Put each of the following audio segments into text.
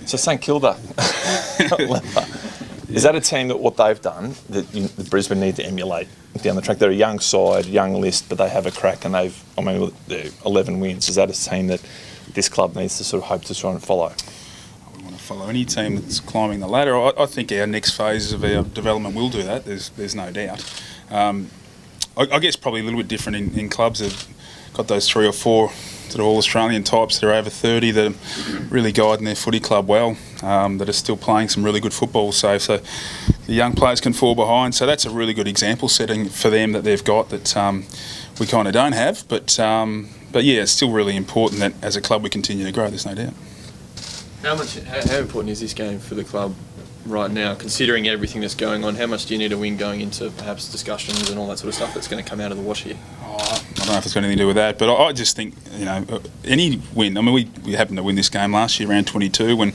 So St Kilda, Leppa. Is that a team that what they've done that Brisbane need to emulate down the track? They're a young side, young list, but they have a crack and they're 11 wins. Is that a team that this club needs to sort of hope to try and follow? We want to follow any team that's climbing the ladder. I think our next phase of our development will do that. There's no doubt. I guess probably a little bit different in clubs that have got those 3 or 4 sort of all-Australian types that are over 30 that are really guiding their footy club well, that are still playing some really good football. So the young players can fall behind. So that's a really good example setting for them that they've got that we kind of don't have. But yeah, it's still really important that as a club we continue to grow, there's no doubt. How important is this game for the club right now, considering everything that's going on? How much do you need to win going into perhaps discussions and all that sort of stuff that's going to come out of the wash here? I don't know if it's got anything to do with that, but I just think, any win. I mean, we happened to win this game last year, round 22, when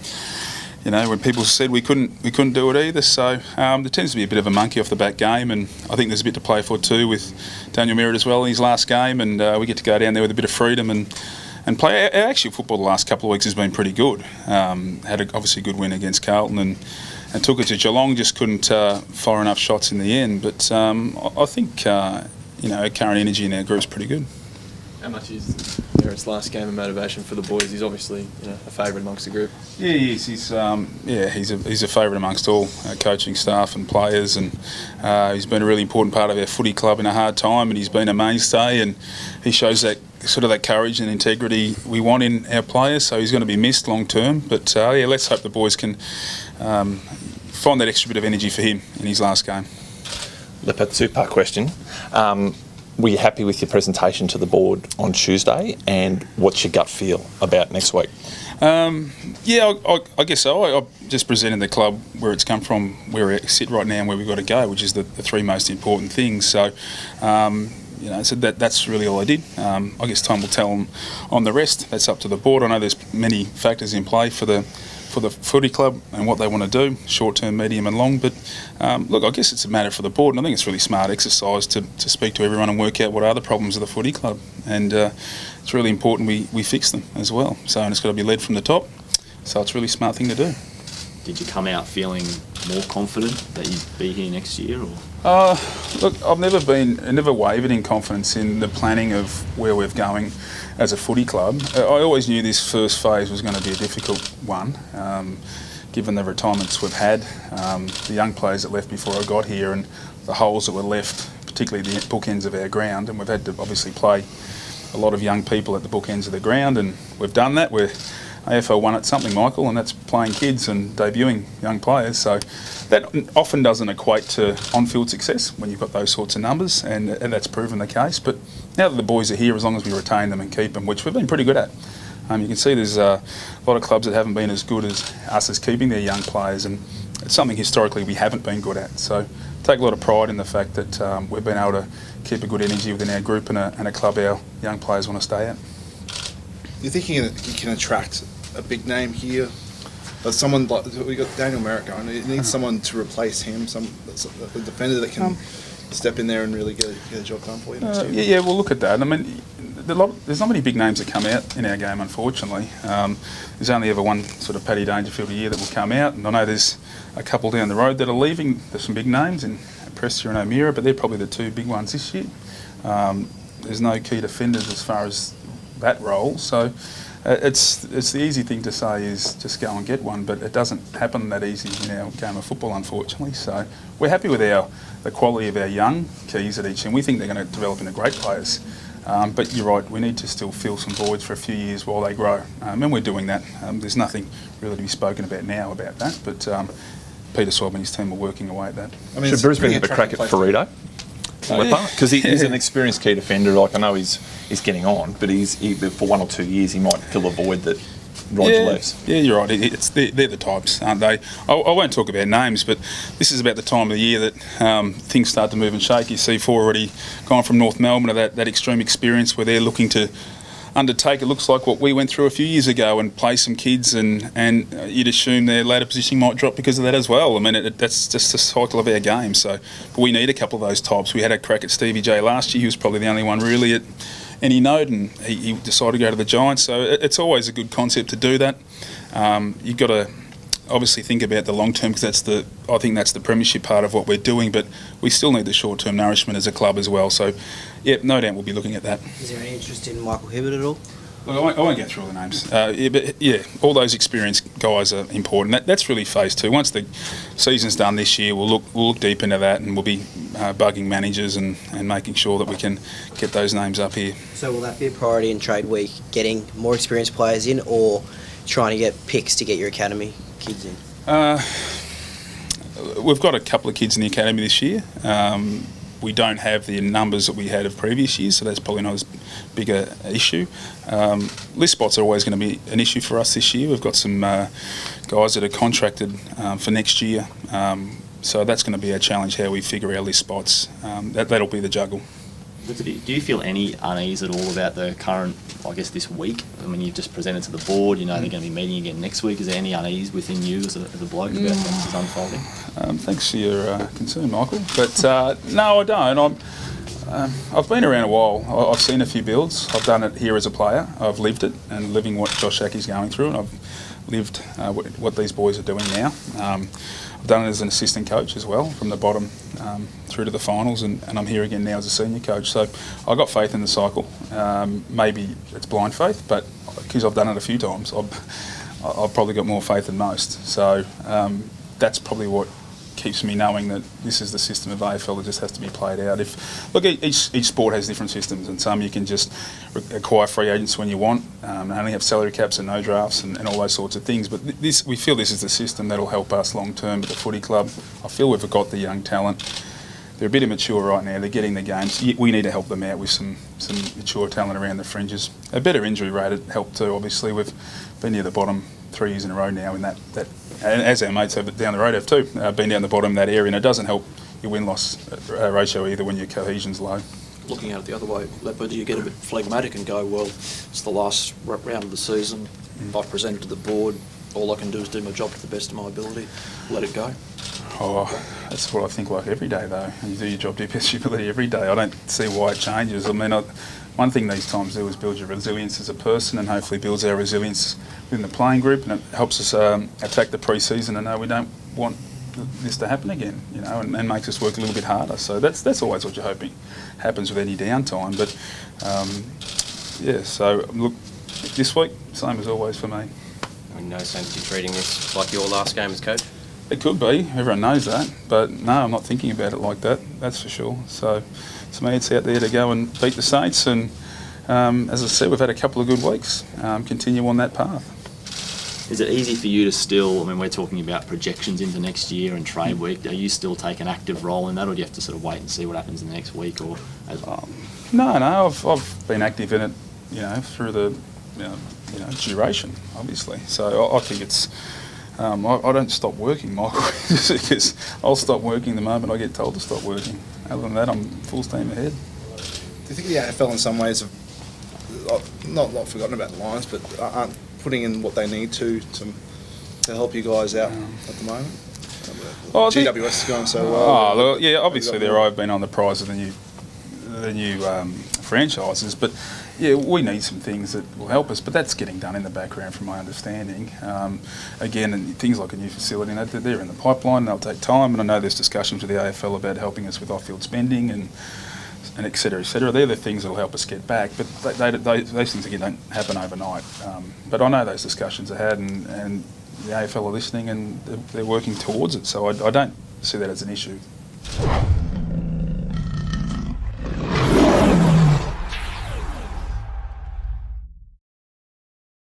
people said we couldn't do it either. So there tends to be a bit of a monkey off the back game, and I think there's a bit to play for too with Daniel Merritt as well in his last game, and we get to go down there with a bit of freedom and play. Our actual football the last couple of weeks has been pretty good. Had obviously a good win against Carlton and took it to Geelong, just couldn't fire enough shots in the end. But I think our current energy in our group's pretty good. How much is Merritt's last game of motivation for the boys? He's obviously a favourite amongst the group. Yeah, he is. He's a favourite amongst all coaching staff and players, and he's been a really important part of our footy club in a hard time, and he's been a mainstay, and he shows that sort of that courage and integrity we want in our players. So he's going to be missed long term, but let's hope the boys can find that extra bit of energy for him in his last game. Leppa, 2-part question. Were you happy with your presentation to the board on Tuesday, and what's your gut feel about next week? I guess so. I just presented the club where it's come from, where we sit right now and where we've got to go, which is the 3 most important things. So, so that's really all I did. I guess time will tell on the rest. That's up to the board. I know there's many factors in play for the footy club and what they want to do, short term, medium and long, but look, I guess it's a matter for the board, and I think it's really smart exercise to speak to everyone and work out what are the problems of the footy club, and it's really important we fix them as well. So, and it's got to be led from the top, so it's a really smart thing to do. Did you come out feeling more confident that you'd be here next year? Or? Look, I've never wavered in confidence in the planning of where we're going as a footy club. I always knew this first phase was going to be a difficult one, given the retirements we've had, the young players that left before I got here, and the holes that were left, particularly the bookends of our ground. And we've had to obviously play a lot of young people at the bookends of the ground, and we've done that. We're AFL won at something, Michael, and that's playing kids and debuting young players. So that often doesn't equate to on-field success when you've got those sorts of numbers, and that's proven the case. But now that the boys are here, as long as we retain them and keep them, which we've been pretty good at, you can see there's a lot of clubs that haven't been as good as us as keeping their young players, and it's something historically we haven't been good at. So take a lot of pride in the fact that we've been able to keep a good energy within our group and a club our young players want to stay at. You're thinking that you can attract a big name here, but someone like we got Daniel Merritt going. It needs someone to replace him, a defender that can step in there and really get a job done for you next year. Yeah, we'll look at that. I mean, there's not many big names that come out in our game, unfortunately. There's only ever one sort of Paddy Dangerfield a year that will come out, and I know there's a couple down the road that are leaving. There's some big names in Prestia and O'Meara, but they're probably the 2 big ones this year. There's no key defenders as far as that role, so it's the easy thing to say is just go and get one, but it doesn't happen that easy in our game of football, unfortunately. So we're happy with the quality of our young keys at each, and we think they're going to develop into great players. But you're right, we need to still fill some voids for a few years while they grow, and we're doing that. There's nothing really to be spoken about now about that, but Peter Swab and his team are working away at that. I mean, should Brisbane have a crack at Ferrito? Because he's an experienced key defender. Like, I know he's getting on, but for 1 or 2 years he might fill a void that Rog leaves. Yeah, you're right. They're the types, aren't they? I won't talk about names, but this is about the time of the year that things start to move and shake. You see 4 already gone from North Melbourne to that extreme experience where they're looking to undertake, it looks like what we went through a few years ago, and play some kids, and you'd assume their ladder positioning might drop because of that as well. I mean, that's just the cycle of our game. So, but we need a couple of those types. We had a crack at Stevie J last year. He was probably the only one really at any note, and he decided to go to the Giants. So it's always a good concept to do that. You've got to obviously think about the long term, because I think that's the premiership part of what we're doing, but we still need the short term nourishment as a club as well. So, yeah, no doubt we'll be looking at that. Is there any interest in Michael Hibbert at all? Look, I won't get through all the names. But yeah, all those experienced guys are important. That's really phase 2. Once the season's done this year, we'll look deep into that, and we'll be bugging managers and making sure that we can get those names up here. So will that be a priority in trade week, getting more experienced players in, or trying to get picks to get your academy kids in? We've got a couple of kids in the academy this year. We don't have the numbers that we had of previous years, so that's probably not as big a issue. List spots are always going to be an issue for us this year. We've got some guys that are contracted for next year, so that's going to be a challenge, how we figure our list spots. That'll be the juggle. Do you feel any unease at all about the current, I guess, this week? I mean, you've just presented to the board, you know they're going to be meeting again next week. Is there any unease within you as a bloke about how this is unfolding? Thanks for your concern, Michael. But no, I don't. I've been around a while. I've seen a few builds. I've done it here as a player. I've lived it, and living what Josh Shackey's going through, and I've lived what these boys are doing now. I've done it as an assistant coach as well, from the bottom through to the finals, and I'm here again now as a senior coach. So I've got faith in the cycle. Maybe it's blind faith, but because I've done it a few times, I've probably got more faith than most. So that's probably what keeps me knowing that this is the system of AFL that just has to be played out. Each sport has different systems, and some you can just acquire free agents when you want, and only have salary caps and no drafts and all those sorts of things. But we feel this is the system that'll help us long term at the footy club. I feel we've got the young talent. They're a bit immature right now. They're getting the games. We need to help them out with some mature talent around the fringes. A better injury rate would help too. Obviously, we've been near the bottom 3 years in a row now in that and as our mates have down the road have too, been down the bottom of that area, and it doesn't help your win-loss ratio either when your cohesion's low. Looking at it the other way, Leppa, do you get a bit phlegmatic and go, well, it's the last round of the season, I've presented to the board, all I can do is do my job to the best of my ability, let it go? Oh, that's what I think like every day though. You do your job to the best of your ability every day. I don't see why it changes. I mean, one thing these times do is build your resilience as a person, and hopefully builds our resilience within the playing group, and it helps us attack the pre-season and know we don't want this to happen again, you know, and makes us work a little bit harder. So that's always what you're hoping happens with any downtime. But yeah, so look, this week, same as always for me. I mean, no sense in treating this like your last game as coach? It could be, everyone knows that, but no, I'm not thinking about it like that, that's for sure. So to me, it's out there to go and beat the Saints, and as I said, we've had a couple of good weeks, continue on that path. Is it easy for you to still, I mean, we're talking about projections into next year and trade week, are you still take an active role in that, or do you have to sort of wait and see what happens in the next week? Or No, I've been active in it, you know, through the duration, obviously. So I think it's, I don't stop working, Michael, just because I'll stop working the moment I get told to stop working. Other than that, I'm full steam ahead. Do you think the AFL in some ways have not forgotten about the Lions, but aren't putting in what they need to help you guys out at the moment? GWS is going so well. Oh, look, yeah, obviously I've been on the prize of the new franchises, but yeah, we need some things that will help us, but that's getting done in the background from my understanding. Again, and things like a new facility, you know, they're in the pipeline and they'll take time, and I know there's discussions with the AFL about helping us with off-field spending and et cetera, et cetera. They're the things that will help us get back, but those things again don't happen overnight. But I know those discussions are had, and the AFL are listening and they're working towards it, so I don't see that as an issue.